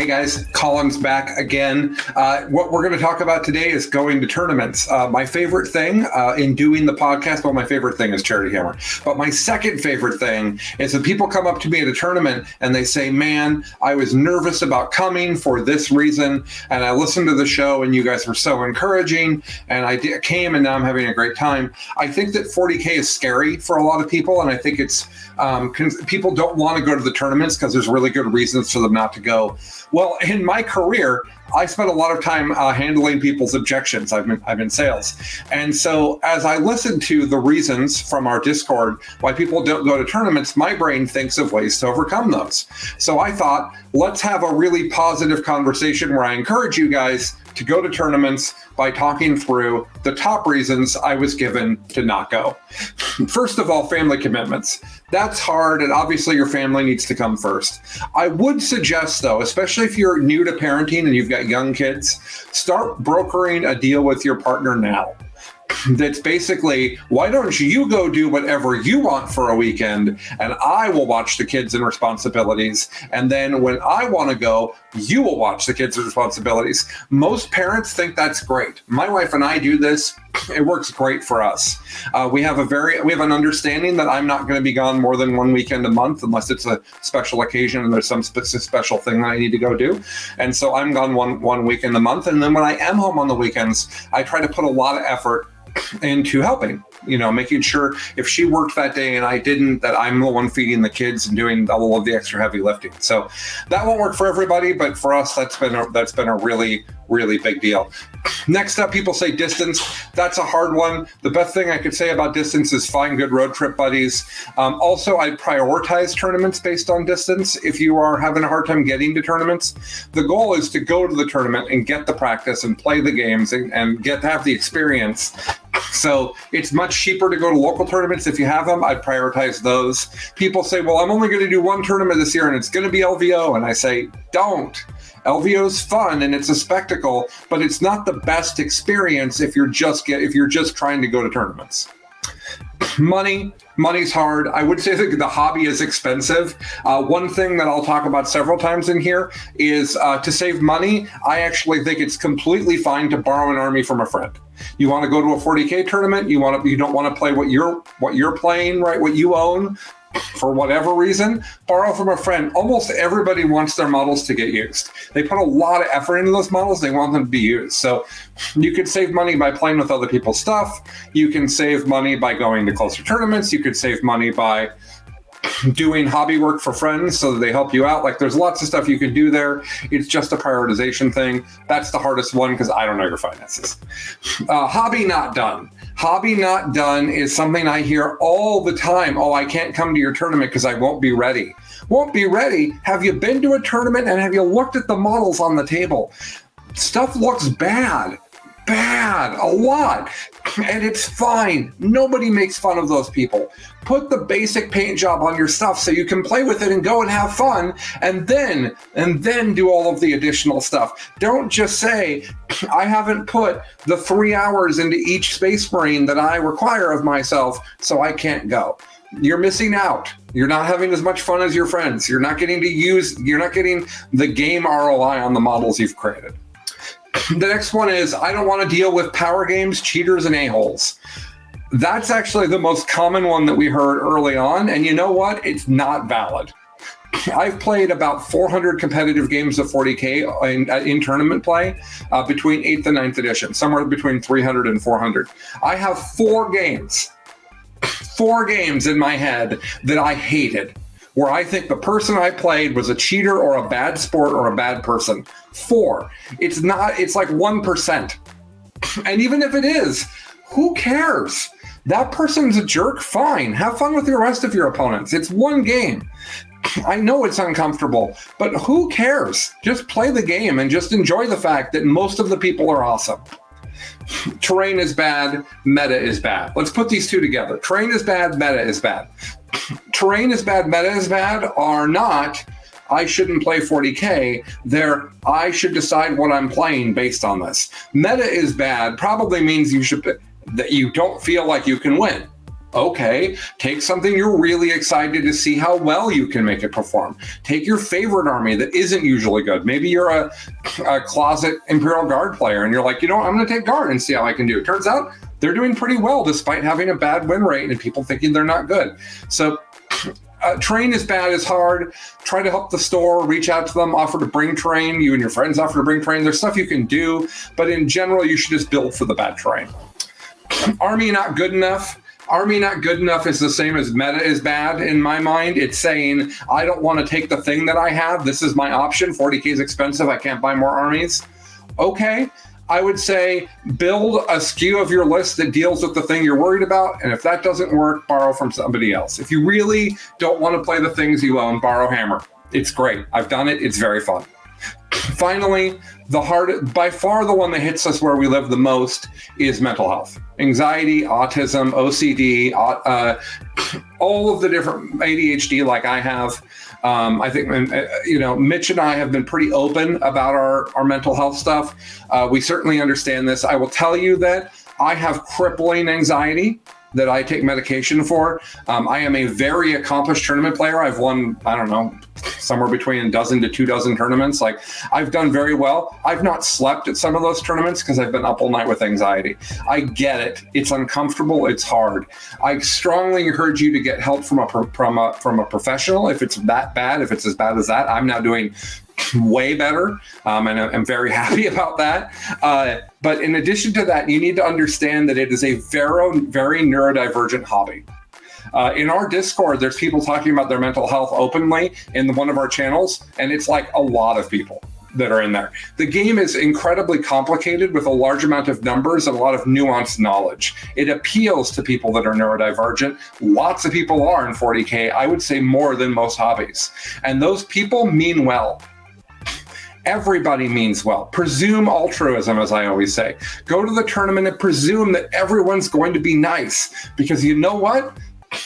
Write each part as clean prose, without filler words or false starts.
Hey guys, Colin's back again. What we're going to talk about today is going to tournaments. My favorite thing in doing the podcast, well, my favorite thing is Charity Hammer. But my second favorite thing is when people come up to me at a tournament and they say, man, I was nervous about coming for this reason. And I listened to the show and you guys were so encouraging. And I came and now I'm having a great time. I think that 40K is scary for a lot of people. And I think it's people don't want to go to the tournaments because there's really good reasons for them not to go. Well, in my career, I spent a lot of time handling people's objections. I've been in sales. And so as I listen to the reasons from our Discord why people don't go to tournaments, my brain thinks of ways to overcome those. So I thought, let's have a really positive conversation where I encourage you guys to go to tournaments by talking through the top reasons I was given to not go. First of all, family commitments. That's hard, and obviously your family needs to come first. I would suggest, though, especially if you're new to parenting and you've got young kids, start brokering a deal with your partner now. That's basically, why don't you go do whatever you want for a weekend and I will watch the kids and responsibilities. And then when I want to go, you will watch the kids and responsibilities. Most parents think that's great. My wife and I do this. It works great for us. We have an understanding that I'm not going to be gone more than one weekend a month unless it's a special occasion and there's some special thing that I need to go do. And so I'm gone one weekend a month. And then when I am home on the weekends, I try to put a lot of effort into helping, making sure if she worked that day and I didn't, that I'm the one feeding the kids and doing all of the extra heavy lifting. So that won't work for everybody, but for us, that's been a really, really big deal. Next up, people say distance. That's a hard one. The best thing I could say about distance is find good road trip buddies. Also, I prioritize tournaments based on distance. If you are having a hard time getting to tournaments, the goal is to go to the tournament and get the practice and play the games and get to have the experience. So it's much cheaper to go to local tournaments if you have them. I prioritize those. People say, well, I'm only going to do one tournament this year and it's going to be LVO. And I say, don't. LVO is fun and it's a spectacle, but it's not the best experience if you're just trying to go to tournaments. Money's hard. I would say that the hobby is expensive. One thing that I'll talk about several times in here is to save money. I actually think it's completely fine to borrow an army from a friend. You want to go to a 40K tournament. You don't want to play what you're playing, right? What you own. For whatever reason, borrow from a friend. Almost everybody wants their models to get used. They put a lot of effort into those models. They want them to be used. So you could save money by playing with other people's stuff. You can save money by going to closer tournaments. You could save money by doing hobby work for friends so that they help you out. Like there's lots of stuff you can do there. It's just a prioritization thing. That's the hardest one because I don't know your finances. Hobby not done. Hobby not done is something I hear all the time. Oh, I can't come to your tournament because I won't be ready. Won't be ready? Have you been to a tournament and have you looked at the models on the table? Stuff looks bad, a lot. And it's fine. Nobody makes fun of those people. Put the basic paint job on your stuff so you can play with it and go and have fun, and then do all of the additional stuff. Don't just say, I haven't put the 3 hours into each Space Marine that I require of myself, so I can't go. You're missing out. You're not having as much fun as your friends. You're not getting the game ROI on the models you've created. The next one is, I don't want to deal with power games, cheaters, and Aholes. That's actually the most common one that we heard early on. And you know what? It's not valid. I've played about 400 competitive games of 40K in tournament play between 8th and 9th edition, somewhere between 300 and 400. I have 4 games in my head that I hated, where I think the person I played was a cheater or a bad sport or a bad person. 4. It's like 1%. And even if it is, who cares? That person's a jerk, fine. Have fun with the rest of your opponents. It's one game. I know it's uncomfortable, but who cares? Just play the game and just enjoy the fact that most of the people are awesome. Terrain is bad, meta is bad. Let's put these two together. Terrain is bad, meta is bad. Terrain is bad, meta is bad are not, I shouldn't play 40K. I should decide what I'm playing based on this. Meta is bad probably means that you don't feel like you can win. Okay, take something you're really excited to see how well you can make it perform. Take your favorite army that isn't usually good. Maybe you're a closet Imperial Guard player and you're like, you know what, I'm going to take Guard and see how I can do. It turns out they're doing pretty well despite having a bad win rate and people thinking they're not good. So train is bad is hard. Try to help the store, reach out to them, offer to bring train. You and your friends offer to bring train. There's stuff you can do, but in general, you should just build for the bad train. Army not good enough. Army not good enough is the same as meta is bad in my mind. It's saying, I don't want to take the thing that I have. This is my option. 40K is expensive. I can't buy more armies. Okay. I would say build a SKU of your list that deals with the thing you're worried about. And if that doesn't work, borrow from somebody else. If you really don't want to play the things you own, borrow Hammer. It's great. I've done it. It's very fun. Finally, by far the one that hits us where we live the most is mental health. Anxiety, autism, OCD, all of the different ADHD like I have. I think, Mitch and I have been pretty open about our mental health stuff. We certainly understand this. I will tell you that I have crippling anxiety that I take medication for. I am a very accomplished tournament player. I've won, somewhere between a dozen to 2 dozen tournaments. Like, I've done very well. I've not slept at some of those tournaments because I've been up all night with anxiety. I get it. It's uncomfortable. It's hard. I strongly encourage you to get help from a professional if it's that bad, if it's as bad as that. I'm now doing way better, and I'm very happy about that. But in addition to that, you need to understand that it is a very, very neurodivergent hobby. In our Discord, there's people talking about their mental health openly in one of our channels, and it's like a lot of people that are in there. The game is incredibly complicated with a large amount of numbers and a lot of nuanced knowledge. It appeals to people that are neurodivergent. Lots of people are in 40K, I would say more than most hobbies. And those people mean well. Everybody means well. Presume altruism, as I always say. Go to the tournament and presume that everyone's going to be nice, because you know what?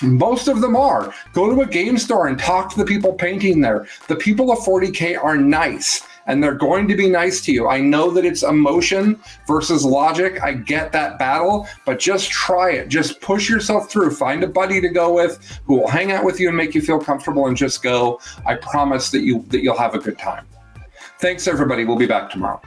Most of them are. Go to a game store and talk to the people painting there. The people of 40K are nice, and they're going to be nice to you. I know that it's emotion versus logic. I get that battle, but just try it. Just push yourself through. Find a buddy to go with who will hang out with you and make you feel comfortable, and just go. I promise that you'll have a good time. Thanks, everybody. We'll be back tomorrow.